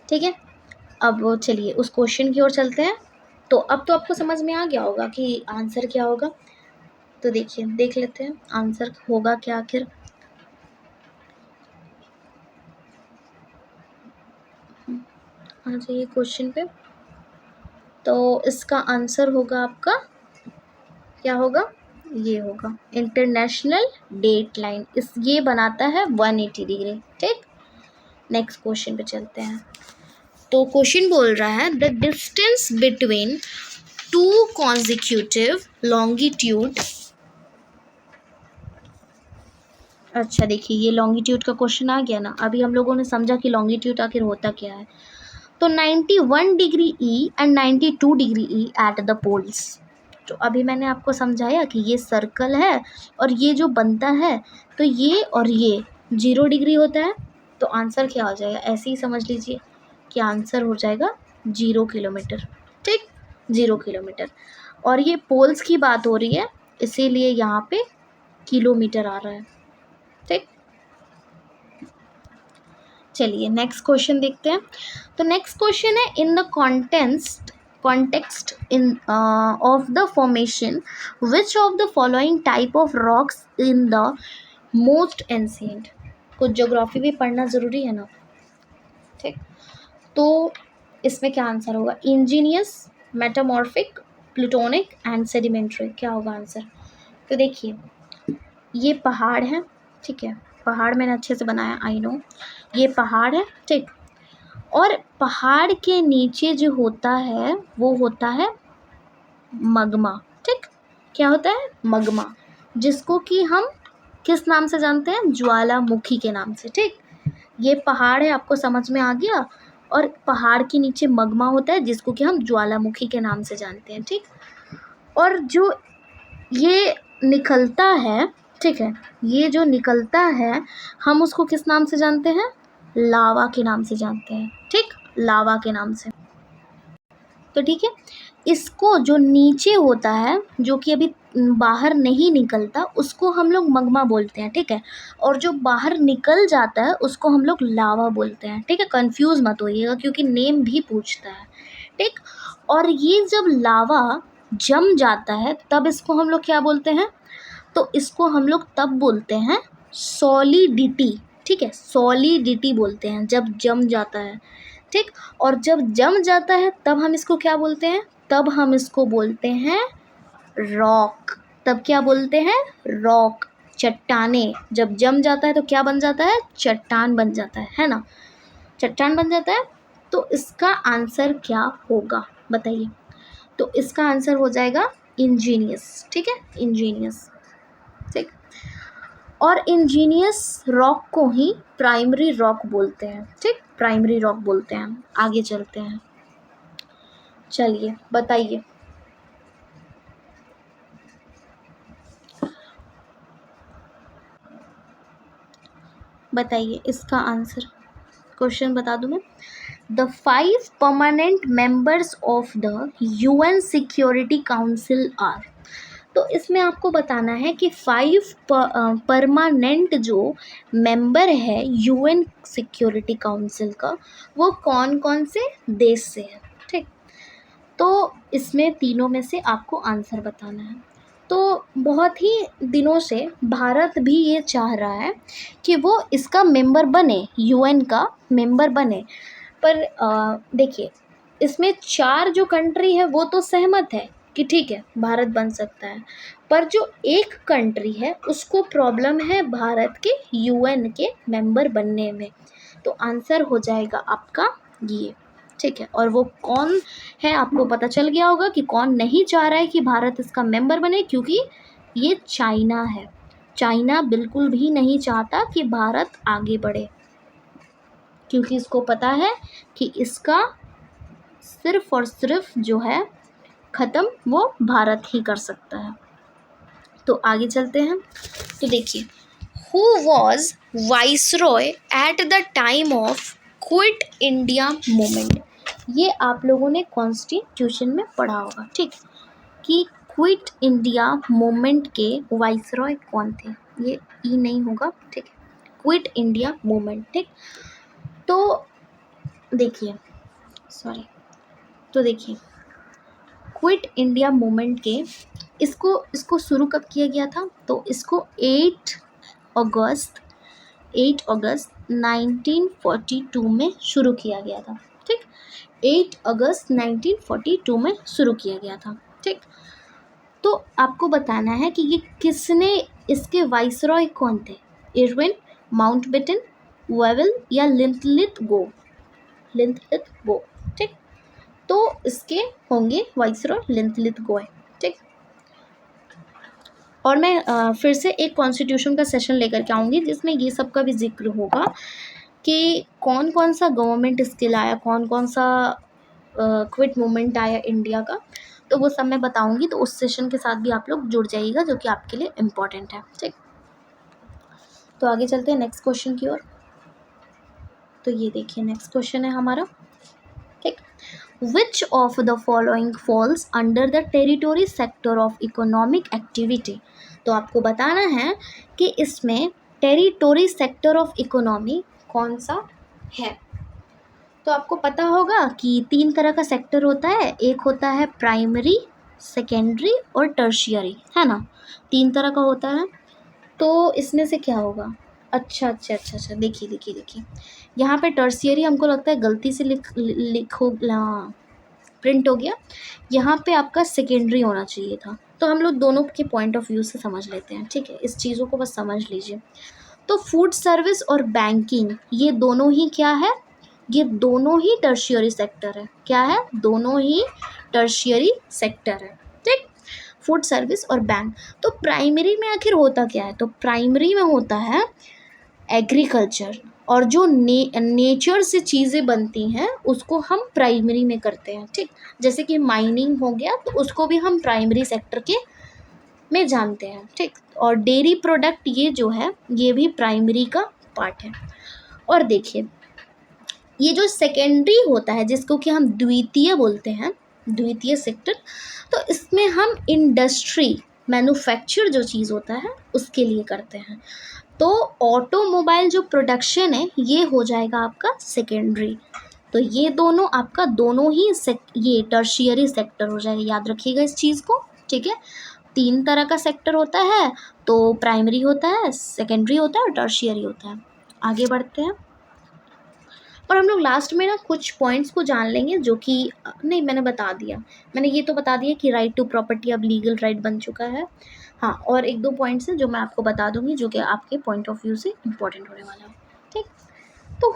S1: ठीक है। अब चलिए उस क्वेश्चन की ओर चलते हैं। तो अब तो आपको समझ में आ गया होगा कि आंसर क्या होगा। तो देखिए, देख लेते हैं आंसर होगा क्या आखिर। आ जाइए क्वेश्चन पे। तो इसका आंसर होगा आपका, क्या होगा? ये होगा इंटरनेशनल डेट लाइन, इस ये बनाता है 180 डिग्री, ठीक। नेक्स्ट क्वेश्चन पे चलते हैं। तो क्वेश्चन बोल रहा है the distance between 2 consecutive longitude. अच्छा देखिए, ये लॉन्गिट्यूड का क्वेश्चन आ गया ना। अभी हम लोगों ने समझा कि लॉन्गिट्यूड आखिर होता क्या है। तो 91 degree E and 92 degree E at the poles. तो अभी मैंने आपको समझाया कि ये सर्कल है और ये जो बनता है, तो ये और ये 0 डिग्री होता है। तो आंसर क्या हो जाएगा? ऐसे ही समझ लीजिए कि आंसर हो जाएगा 0 किलोमीटर, ठीक, 0 किलोमीटर। और ये पोल्स की बात हो रही है, इसीलिए यहाँ पे किलोमीटर आ रहा है, ठीक। चलिए नेक्स्ट क्वेश्चन देखते हैं। तो नेक्स्ट क्वेश्चन है in the context in of the formation which of the following type of rocks in the most ancient। कुछ ज्योग्राफी भी पढ़ना ज़रूरी है ना, ठीक। तो इसमें क्या आंसर होगा? Angénieux, metamorphic, plutonic and sedimentary. क्या होगा आंसर? तो देखिए, ये पहाड़ है, ठीक है, पहाड़ मैंने अच्छे से बनाया, आई नो। ये पहाड़ है, ठीक। और पहाड़ के नीचे जो होता है वो होता है मगमा, ठीक। क्या होता है? मगमा। जिसको कि हम किस नाम से जानते हैं, ज्वालामुखी के नाम से। ठीक, ये पहाड़ है, आपको समझ में आ गया। और पहाड़ के नीचे मगमा होता है जिसको कि हम ज्वालामुखी के नाम से जानते हैं। ठीक, और जो ये निकलता है, ठीक है, ये जो निकलता है हम उसको किस नाम से जानते हैं, लावा के नाम से जानते हैं। ठीक, लावा के नाम से। तो ठीक है, इसको जो नीचे होता है जो कि अभी बाहर नहीं निकलता उसको हम लोग मगमा बोलते हैं। ठीक है, और जो बाहर निकल जाता है उसको हम लोग लावा बोलते हैं। ठीक है, कंफ्यूज मत होइएगा क्योंकि नेम भी पूछता है। ठीक, और ये जब लावा जम जाता है तब इसको हम लोग क्या बोलते हैं, तो इसको हम लोग तब बोलते हैं सॉलिडिटी। ठीक है, सॉलिडिटी बोलते हैं जब जम जाता है। ठीक, और जब जम जाता है तब हम इसको क्या बोलते हैं, तब हम इसको बोलते हैं रॉक। तब क्या बोलते हैं, रॉक, चट्टाने। जब जम जाता है तो क्या बन जाता है, चट्टान बन जाता है ना, चट्टान बन जाता है। तो इसका आंसर क्या होगा बताइए, तो इसका आंसर हो जाएगा इंजीनियस। ठीक है, इंजीनियस। ठीक, और इंजीनियस रॉक को ही प्राइमरी रॉक बोलते हैं। ठीक, प्राइमरी रॉक बोलते हैं। आगे चलते हैं, चलिए बताइए। बताइए इसका आंसर, क्वेश्चन बता दूं मैं। The 5 permanent members of the UN security council are. तो इसमें आपको बताना है कि 5 परमानेंट जो मेंबर है यूएन सिक्योरिटी काउंसिल का वो कौन कौन से देश से है। ठीक, तो इसमें तीनों में से आपको आंसर बताना है। तो बहुत ही दिनों से भारत भी ये चाह रहा है कि वो इसका मेंबर बने, यूएन का मेंबर बने। पर देखिए इसमें 4 जो कंट्री है वो तो सहमत है कि ठीक है भारत बन सकता है, पर जो एक कंट्री है उसको प्रॉब्लम है भारत के यूएन के मेंबर बनने में। तो आंसर हो जाएगा आपका ये। ठीक है, और वो कौन है आपको पता चल गया होगा कि कौन नहीं चाह रहा है कि भारत इसका मेंबर बने, क्योंकि ये चाइना है। चाइना बिल्कुल भी नहीं चाहता कि भारत आगे बढ़े, क्योंकि इसको पता है कि इसका सिर्फ और सिर्फ जो है ख़त्म वो भारत ही कर सकता है। तो आगे चलते हैं। तो देखिए, who was viceroy at the time of quit India movement. ये आप लोगों ने कॉन्स्टिट्यूशन में पढ़ा होगा। ठीक, कि क्विट इंडिया मूवमेंट के वाइसरॉय कौन थे, ये ई नहीं होगा। ठीक है, क्विट इंडिया मूवमेंट। ठीक, तो देखिए, सॉरी, तो देखिए क्विट इंडिया मूवमेंट के इसको शुरू कब किया गया था, तो इसको 8 अगस्त 1942 में शुरू किया गया था। ठीक, 8 अगस्त 1942 में शुरू किया गया था। ठीक, तो आपको बताना है कि ये किसने, इसके वाइसरॉय कौन थे, इरविन, माउंटबेटन, वेवेल या लिंथलिथ गो। ठीक, तो इसके होंगे वाइसरॉय लिंथलिथ गो। ठीक, और मैं फिर से एक कॉन्स्टिट्यूशन का सेशन लेकर के आऊँगी जिसमें ये सब का भी जिक्र होगा कि कौन कौन सा गवर्नमेंट स्किल आया, कौन कौन सा क्विट मूवमेंट आया इंडिया का, तो वो सब मैं बताऊँगी। तो उस सेशन के साथ भी आप लोग जुड़ जाइएगा जो कि आपके लिए इम्पॉर्टेंट है। ठीक, तो आगे चलते हैं नेक्स्ट क्वेश्चन की ओर। तो ये देखिए नेक्स्ट क्वेश्चन है हमारा। ठीक, which of the following falls under the territory sector of economic activity. तो आपको बताना है कि इसमें टेरिटोरी सेक्टर ऑफ इकोनॉमी कौन सा है। तो आपको पता होगा कि 3 तरह का सेक्टर होता है, एक होता है प्राइमरी, सेकेंडरी और टर्शियरी, है ना, 3 तरह का होता है। तो इसमें से क्या होगा, अच्छा, देखिए यहाँ पे टर्शियरी हमको लगता है गलती से लिखो प्रिंट हो गया, यहाँ पे आपका सेकेंडरी होना चाहिए था। तो हम लोग दोनों के पॉइंट ऑफ व्यू से समझ लेते हैं। ठीक है, इस चीज़ों को बस समझ लीजिए। तो फूड सर्विस और बैंकिंग ये दोनों ही क्या है, ये दोनों ही टर्शियरी सेक्टर है। क्या है, दोनों ही टर्शियरी सेक्टर है। ठीक, फूड सर्विस और बैंक। तो प्राइमरी में आखिर होता क्या है? तो प्राइमरी में होता है एग्रीकल्चर, और जो नेचर से चीज़ें बनती हैं उसको हम प्राइमरी में करते हैं, ठीक। जैसे कि माइनिंग हो गया तो उसको भी हम प्राइमरी सेक्टर के में जानते हैं, ठीक। और डेयरी प्रोडक्ट ये जो है ये भी प्राइमरी का पार्ट है। और देखिए ये जो सेकेंडरी होता है जिसको कि हम द्वितीय बोलते हैं, द्वितीय सेक्टर, तो इसमें हम इंडस्ट्री मैन्युफैक्चर जो चीज़ होता है उसके लिए करते हैं। तो ऑटोमोबाइल जो प्रोडक्शन है ये हो जाएगा आपका सेकेंडरी। तो ये दोनों आपका दोनों ही ये टर्शियरी सेक्टर हो जाएगा, याद रखिएगा इस चीज़ को, ठीक है। 3 तरह का सेक्टर होता है, तो प्राइमरी होता है, सेकेंडरी होता है और टर्शियरी होता है। आगे बढ़ते हैं और हम लोग लास्ट में ना कुछ पॉइंट्स को जान लेंगे जो कि नहीं मैंने बता दिया, मैंने ये तो बता दिया कि राइट टू प्रॉपर्टी अब लीगल राइट बन चुका है। हाँ, और 1-2 पॉइंट्स हैं जो मैं आपको बता दूंगी जो कि आपके पॉइंट ऑफ व्यू से इम्पोर्टेंट होने वाला है, ठीक। तो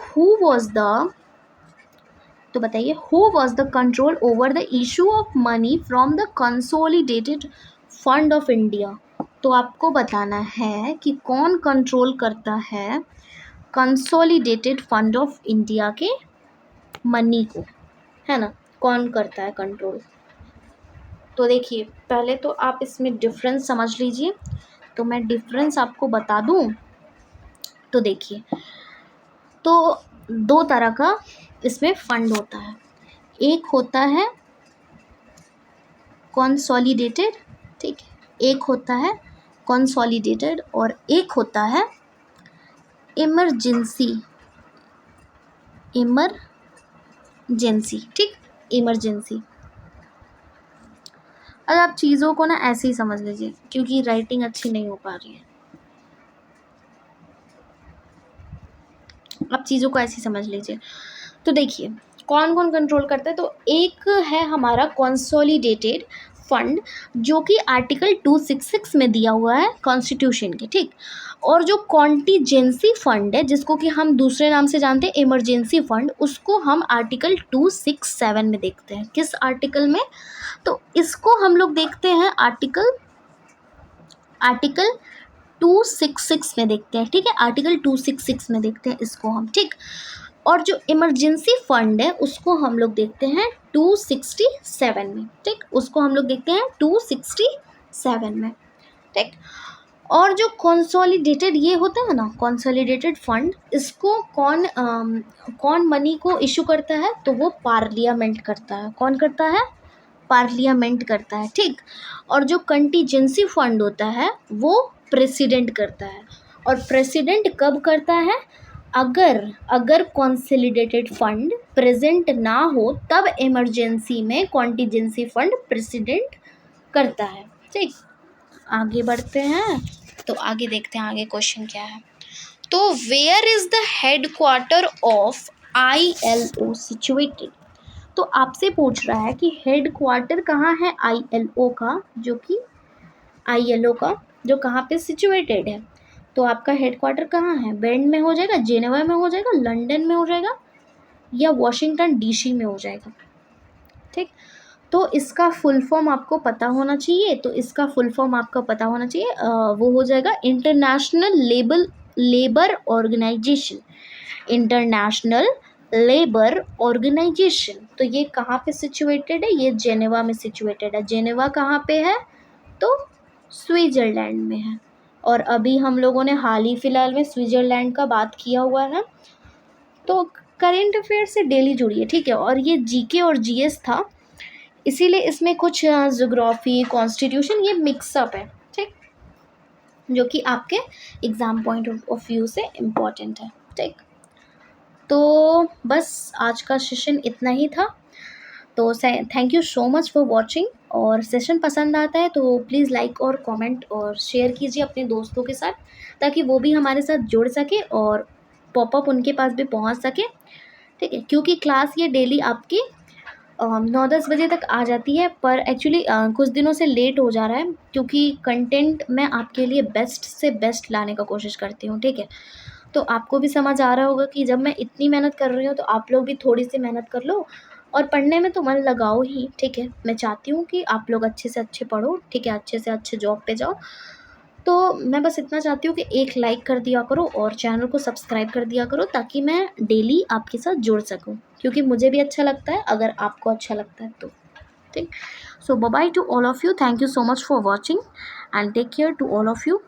S1: तो बताइए who was the control over the issue of money from the consolidated fund of India. तो आपको बताना है कि कौन कंट्रोल करता है कंसोलिडेटेड फंड ऑफ इंडिया के मनी को, है ना, कौन करता है कंट्रोल। तो देखिए पहले तो आप इसमें डिफरेंस समझ लीजिए, तो मैं डिफरेंस आपको बता दूं। तो देखिए तो 2 तरह का इसमें फंड होता है, एक होता है कंसोलिडेटेड, ठीक है, एक होता है कंसोलिडेटेड और एक होता है इमरजेंसी, ठीक, इमरजेंसी। अब आप चीज़ों को ना ऐसे ही समझ लीजिए क्योंकि राइटिंग अच्छी नहीं हो पा रही है, आप चीज़ों को ऐसे ही समझ लीजिए। तो देखिए कौन कौन कंट्रोल करता है, तो एक है हमारा कंसोलिडेटेड फंड जो कि आर्टिकल 266 में दिया हुआ है कॉन्स्टिट्यूशन के, ठीक। और जो कॉन्टीजेंसी फंड है जिसको कि हम दूसरे नाम से जानते हैं इमरजेंसी फंड, उसको हम आर्टिकल 267 में देखते हैं। किस आर्टिकल में? तो इसको हम लोग देखते हैं आर्टिकल 266 में देखते हैं, ठीक है, आर्टिकल 266 में देखते हैं इसको हम, ठीक। और जो इमरजेंसी फंड है उसको हम लोग देखते हैं 267 में, ठीक, उसको हम लोग देखते हैं 267 में, ठीक। और जो कंसोलिडेटेड ये होता है ना कंसोलिडेटेड फंड, इसको कौन मनी को इशू करता है? तो वो पार्लियामेंट करता है। कौन करता है? पार्लियामेंट करता है, ठीक। और जो कंटीजेंसी फंड होता है वो प्रेसिडेंट करता है। और प्रेसिडेंट कब करता है? अगर कंसोलिडेटेड फंड प्रेजेंट ना हो तब इमरजेंसी में कॉन्टीजेंसी फंड प्रेसिडेंट करता है, ठीक। आगे बढ़ते हैं, तो आगे देखते हैं आगे क्वेश्चन क्या है। तो where is the headquarter of ILO situated. तो आपसे पूछ रहा है कि हेडक्वार्टर कहाँ है ILO का, जो कहाँ पे सिचुएटेड है। तो आपका हेडक्वार्टर कहाँ है? बेर्न में हो जाएगा, जेनेवा में हो जाएगा, लंदन में हो जाएगा या वॉशिंगटन DC में हो जाएगा, ठीक। तो इसका फुल फॉर्म आपको पता होना चाहिए, तो इसका फुल फॉर्म आपको पता होना चाहिए, वो हो जाएगा international labour organisation, international labour organisation. तो ये कहाँ पे सिचुएटेड है? ये जेनेवा में सिचुएटेड है। जेनेवा कहाँ पे है? तो स्विट्ज़रलैंड में है। और अभी हम लोगों ने हाल ही फिलहाल में स्विट्ज़रलैंड का बात किया हुआ है, तो करेंट अफेयर से डेली जुड़िए, ठीक है। और ये GK और GS था, इसीलिए इसमें कुछ ज्योग्राफी कॉन्स्टिट्यूशन ये मिक्सअप है, ठीक, जो कि आपके एग्ज़ाम पॉइंट ऑफ व्यू से इम्पॉर्टेंट है, ठीक। तो बस आज का सेशन इतना ही था। तो thank you so much for watching. और सेशन पसंद आता है तो प्लीज़ लाइक और कमेंट और शेयर कीजिए अपने दोस्तों के साथ, ताकि वो भी हमारे साथ जुड़ सके और पॉपअप उनके पास भी पहुंच सके, ठीक है। क्योंकि क्लास ये डेली आपकी 9-10 बजे तक आ जाती है, पर एक्चुअली कुछ दिनों से लेट हो जा रहा है क्योंकि कंटेंट मैं आपके लिए बेस्ट से बेस्ट लाने का कोशिश करती हूँ, ठीक है। तो आपको भी समझ आ रहा होगा कि जब मैं इतनी मेहनत कर रही हूँ तो आप लोग भी थोड़ी सी मेहनत कर लो, और पढ़ने में तो मन लगाओ ही, ठीक है। मैं चाहती हूँ कि आप लोग अच्छे से अच्छे पढ़ो, ठीक है, अच्छे से अच्छे जॉब पे जाओ। तो मैं बस इतना चाहती हूँ कि एक लाइक कर दिया करो और चैनल को सब्सक्राइब कर दिया करो, ताकि मैं डेली आपके साथ जुड़ सकूँ, क्योंकि मुझे भी अच्छा लगता है अगर आपको अच्छा लगता है तो, ठीक। So bye bye to all of you, thank you so much for watching and take care to all of you.